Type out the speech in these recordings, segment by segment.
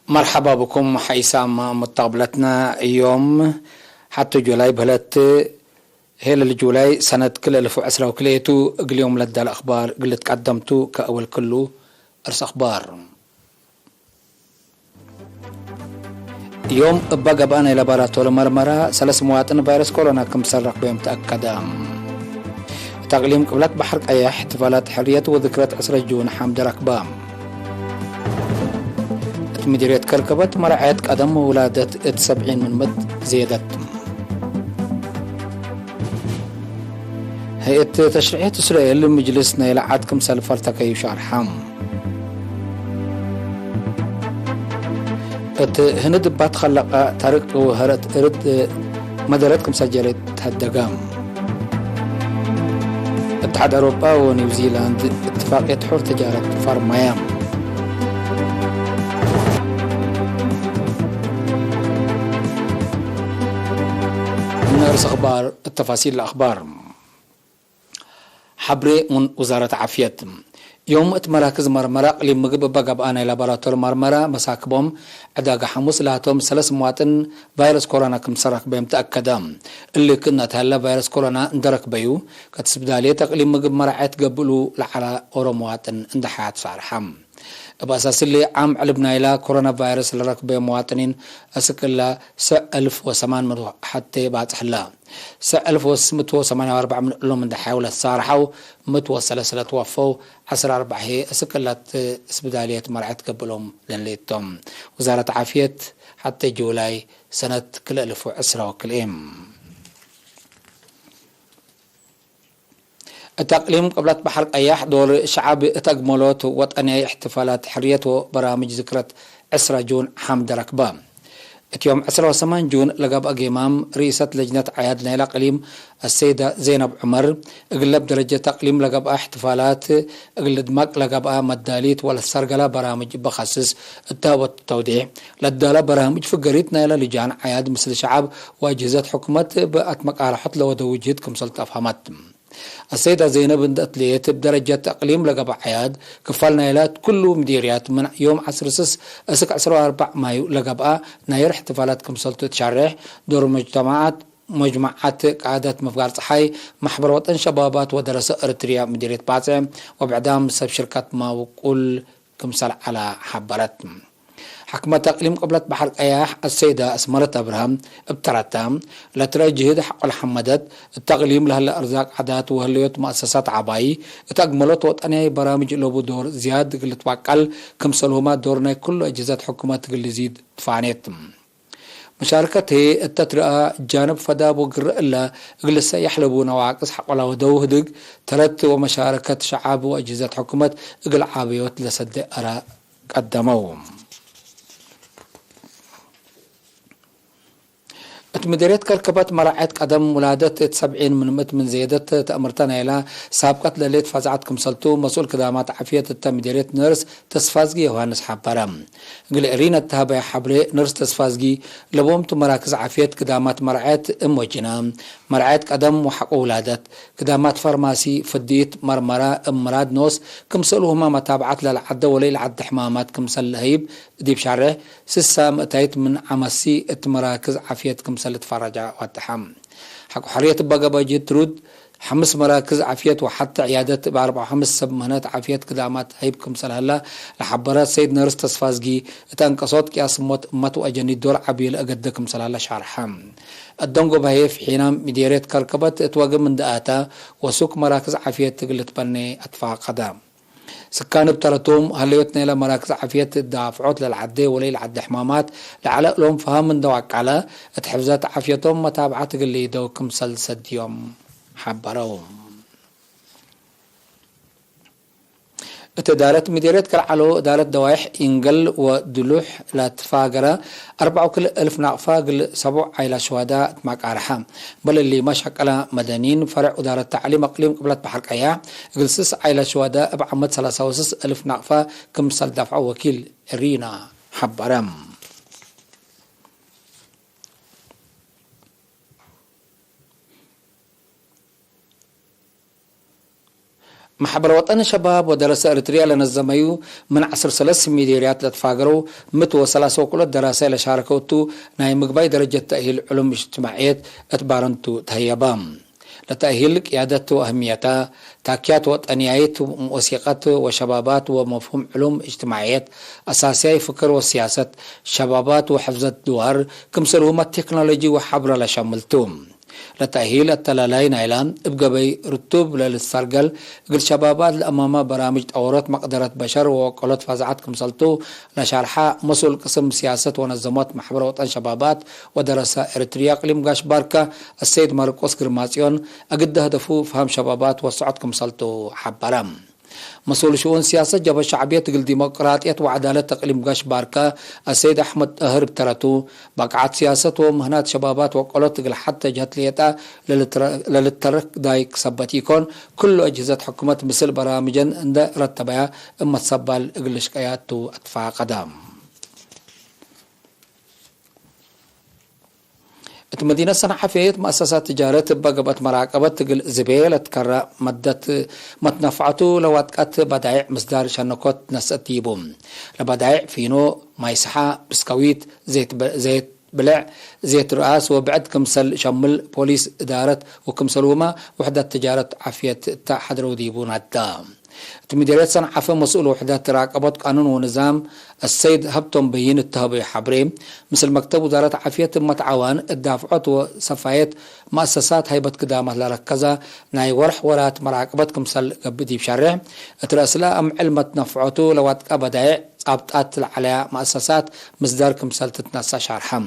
مرحبا بكم حيسام متقبلتنا يوم حتى جولاي بهلت هيل الجولاي سنة كل 2010 وكليتو اليوم لدى الأخبار قلت قدمتو كأول كله أرس أخبار يوم بقى بأنا لابراتور مرمرة 3 مواطن فيروس كورونا كم سرق بهم تأكدا تقليم قبلت بحر أي احتفالات حرية وذكرى عسرة جون حمد ركبام مديرية كركبت مرعيت قدم ولادة 70 من مد زيادت هيئة تشريعية إسرائيل مجلس نيل عادكم سلفرتك يشارحام هند بات خلق طريق وهرت ارد مدارتكم سجلت هالدقام اتحاد أوروبا ونيوزيلاند اتفاقية حر تجارة فارمايام نرس أخبار التفاصيل الأخبار حبري من وزارة عافية يوم مراكز مرمرة قليل مقب بقب أنا لابراتور مرمرة مساكبهم عداق حموس لهاتهم 3 مواطن فيروس كورونا كم سرق بهم تأكدا اللي كنا تهلا فيروس كورونا اندرك بيو كتسب دالية تقليل مقب مرعيت قبلوا لحلا أورو مواطن اندحات صارحام بأساس اللي عام علبنا إلى كورونا فيروس اللي ركبه مواطنين أسكلا 1800 حتى بعد حلا 1884 من لهم من دحاول الصارحة متوصلة سلة توفوا 14 هي أسكلت اسبدالية مرعت قبلهم لنليتهم وزارة عافية حتى جولاي سنة كل 2010 وكل التقليم قبلت بحر أياح دور شعب تقملوت وطني احتفالات حرية وبرامج ذكرى 10 جون حمد ركبام يوم 18 جون لقب أقيمام رئيسة لجنة عياد نيلا قليم السيدة زينب عمر اقلب درجة تقليم لقب احتفالات اقلد مك لقب مداليت ولا السرقلة برامج بخصص التاوت التوديع لدالة برامج فقريت نيلا لجان عياد مثل شعب واجهزة حكومة بأتمك على حطلة ودوجيتكم سلط أفهمت السيدة زينب اندأتليت بدرجة تقليم لقب عياد كفالنا إلات كله مديريات من يوم 14 مايو لقب ناير احتفالات كمسلطة تشرح دور مجموعات قادة مفقار صحي محبر وطن شبابات ودراسة ارتريا مديرية باسم وبعدام سب شركات ما وكل كمسل على حبرت حكمة تقليم قبلت بحر أياح السيدة أسمرة أبراهام ابترتام لترى جهد حق الحمدت التقليم لها الأرزاق عادات وهليوت مؤسسات عباي تقملت وطني برامج لوبو دور زياد قلت واقل كمسلهما دورنا كل أجهزة حكومات قل زيد تفانيت مشاركة هي التترقى جانب فداب وقرأ إلا قلسة يحلبون وعاقص حق ولا ودوه دق ترت ومشاركة شعاب وأجهزة حكومات قل عابيوت لصدق أراء قدموهم مديرية كركبت مرعيت قدم ولادة 70 من مت من زيادة تأمرتنا إلى سابقة لليت فازعتكم سلطو مسؤول كدامات عافية مديرية نرس تسفازجي يوهانس حبارم قل إرينا التهابي حبري نرس تسفازجي لبومت مراكز عافية كدامات مرعيت وجنا مرعيت قدم وحق ولادة كدامات فارماسي فديت مرمرة مراد نوس كمسؤولهما متابعات للعدة وليل عد حمامات كمسل هيب ديب شعره سسا متايت من عمسي مراكز عافية كمسل فرجع واتحام حق حرية بقى باجي ترود 5 مراكز عافية وحتى عيادة ب4 سب مهنات عافية كدامات هيب كمسل هلا لحبرات سيد نرس تصفازجي تنقصوت كياس متو أجني دور عبيل أقد كمسل هلا شعرحام الدنقو بهي في حينام مديرية كركبت اتواقع من دقاتا وسوق مراكز عافية تقلت بني أطفاء قدام سكان بترتهم هليوتنا إلى مراكز عافية الدافعات للعدي وليل عد حمامات لعلاء لهم فهم من دوك على تحفزات عافيتهم متابعات اللي دوكم سلسد يوم حبروهم اتدارت مديرية كالعلو دارت دوايح إنجل ودلوح لا تفاقرة 4,000 ناقفة قل 7 عيلة شهداء معك عرحام بل اللي مشحق على مدنين فرع ودارة تعليم أقليم قبلت بحرق أياه قل 6 عيلة شهداء بعمد 3,000 ناقفة كمسل دفع وكيل رينا حبرم محبر وطن شباب ودراسة إريتريا لنظميو من 10 مليارات لتفاقروا متو وثلاثة وكل الدراسة لشاركوتو ناي مقباي درجة تأهيل علوم اجتماعيات اتبارنتو تهيبام لتأهيل قيادته أهميتها تاكيات وطنيات وثيقات وشبابات ومفهوم علوم اجتماعيات أساسية فكر وسياسة شبابات وحفظ الدوار كمسلهم التكنولوجي وحبر لشملتهم لتأهيل التلالين إعلان إبقى رتوب للسرقل قل شبابات الأمامة برامج أورات مقدرة بشر وقلت فازعات كمسلتو لشارحة مسؤول قسم سياسة ونظمات محبر وطن شبابات ودراسة إريتريا قليم قاش باركة السيد ماركوس كرماسيون أقد هدفو فهم شبابات وصعد كمسلتو حبرام مسؤول شؤون سياسة جبهة شعبية تقل ديمقراطية وعدالة تقليم قاش باركة السيد أحمد أهرب ترتو بقعات سياسة ومهنات شبابات وقلت تقل حتى جهة ليتا للترك دايك سبتيكون كل أجهزة حكومة مثل برامجا عند رتبها إما تصبال إقلش قيادتو أدفع قدام مدينة صنعاء فيت مؤسسات تجارة بقبت مراقبة تقل زبيلة تكرر مدة متنفعته لواتقات بدائع مصدر شنكوت نسأتيبهم لبدائع فينو مايسحة بسكويت زيت بلع زيت رأس وبعد كمسل شمل بوليس إدارة وكمسلوما وحدة تجارة عافية تحضروا ديبون الدام مديرية صنعاء في مسؤول وحدات تراقبت قانون ونظام السيد هبتم بيين التهبي حبريم مثل مكتب وزارة عافية متعاون الدافعات وصفايات مؤسسات هيبة قدامة لركزة ناي ورح ورات مراقبت كمسل قبدي بشرع ترأسلا أم علمة نفعته لوات أبداء أبطات على مؤسسات مصدر كمسل تتنسى شرحم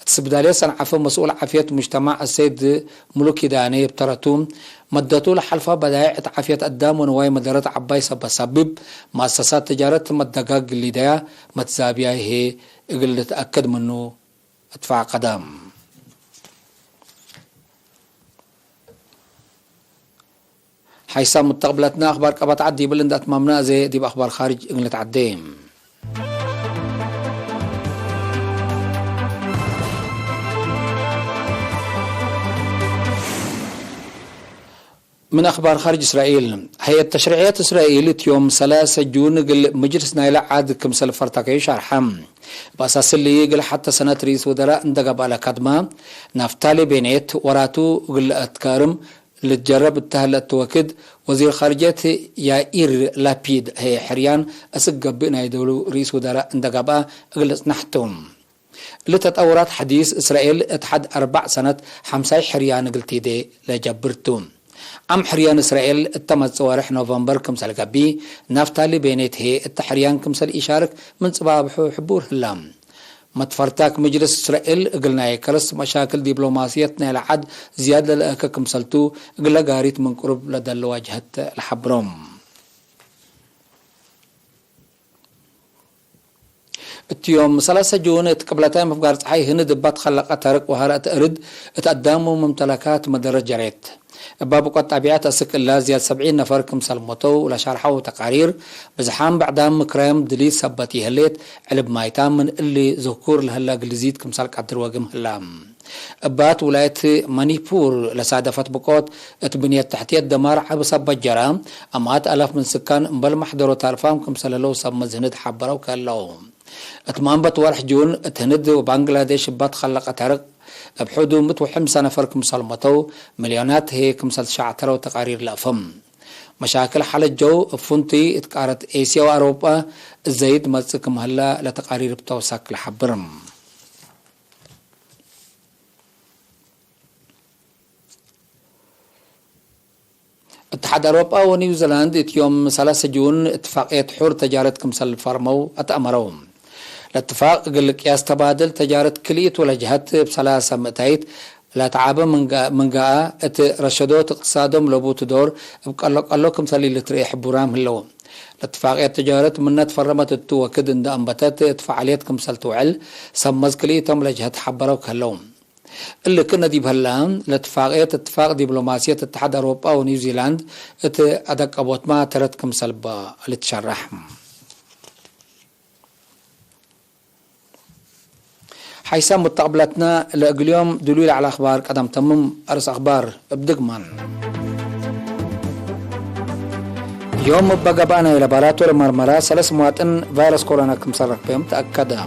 تسبدالي صنعاء في مسؤول عافية مجتمع السيد ملوكي داني بترتوم مدتو لحلفة بدائع عافية قدام ونواي مدارات عباي سبب مؤسسات تجارة مدقاق اللي دايا متزابيا هي اللي تأكد منه ادفع قدام حيث متقبلتنا أخبار قبط عدي بلند أتمامنا زي دي بأخبار خارج اللي تعديم من أخبار خارج إسرائيل هيئة تشريعيات إسرائيل يوم 3 جون مجلس نايلة عاد كمسل فرتاكي شرحم بأساس اللي يقل حتى سنة رئيس وزراء اندقب على قدمة نفتالي بينيت وراتو قل أتكارم لتجرب التهلة توكد وزير خارجية يائير لابيد هي حريان أسقب بنا يدولو رئيس وزراء اندقب قل نحتم لتتأورات حديث إسرائيل اتحد 4 سنة 5 حريان قلتي دي لجبرتم أم حريان إسرائيل التمت صوارح نوفمبر كمسال قبي نفتالي بينيت هي التحريان كمسال إشارك من صباح حبور هلام متفرتاك مجلس إسرائيل قلنا يكرس مشاكل دبلوماسيتنا لحد زيادة لأكا كمسالتو قلنا قاريت من قرب لدى الواجهة الحبروم يوم 3 جون تقبلتها مفقار صحي هند بات خلق ترك وهرأت أرد اتقداموا ممتلكات مدرج جريت باب قد طبيعات أسك الله زياد 70 نفر كمسال موتو ولا شرحوا تقارير بزحام بعدام كرام دليل سبتي هليت علب مايتام من اللي ذكور لهلا قلزيد كمسال قدر وقم هلام بات ولاية مانيبور لسادفت بقوت اتبنية تحتية دمار عبصب الجرام أمات ألاف من سكان مبل محضروا تعرفام كمسال لو سب مزهند حبروا كاللهم اتمام بتورح جون اتهند وبنغلاديش بات خلق ترق بحدود متوحم سنة فرق كمسال مطو مليونات هي كمسال شعترة وتقارير لأفهم مشاكل حال الجو فنتي اتقارت ايسيا واوروبا الزايد مزكم هلا لتقارير بتوساك لحبرم اتحاد اوروبا ونيوزيلاند يوم 3 جون اتفاقية حر تجارة كمسال فارمو اتأمرهم الاتفاق قال قياس تبادل تجارة كليت ولا جهات ب3 مئتيت لا تعابة من جاء رشدوت اقتصادهم لبوت دور قال كمثال اللي تريح برام هلو الاتفاقية تجارة من تفرمت التوكد عند أنبتات فعاليات كمثال توعل سمز كليتهم لجهات حبروا كهلوم اللي كنا دي بهلان الاتفاقية اتفاق دبلوماسية اتحاد أوروبا ونيوزيلاند ادق ابوت ما ترت كمثال اللي تشرح حيث متقبلتنا اليوم دليل على أخبار قدم تمم أرس أخبار بدقمان يوم بقبانا إلى باراتور مرمرة 3 مواطن فيروس كورونا كمصرح بهم تأكد.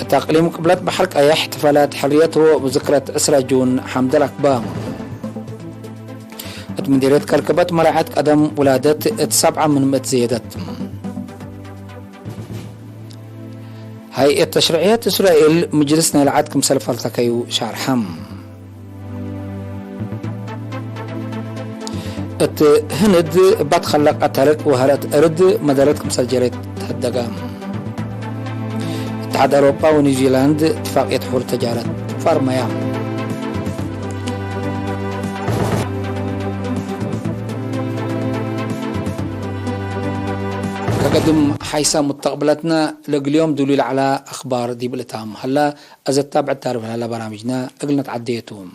تقليم قبلت بحرق أي احتفالات حريته وذكرى 10 جون حمد الأكبام. مديرية كركبت مراعاة قدم ولادة 7 من 100 زيادت. هيئة تشريعية إسرائيل مجلسنا العادكم سلفلتكيو شارحم. هند بتخلق أترك وهرت أرد مدارتكم سجلت هدقام. اتحاد أوروبا ونيوزيلاند اتفاقية حور تجارة فارمايا. كقدم حيث مستقبلتنا لقليوم دليل على أخبار دي بلتام هلا أزا تتابع التعرف هلا برامجنا أقلنا تعديتهم.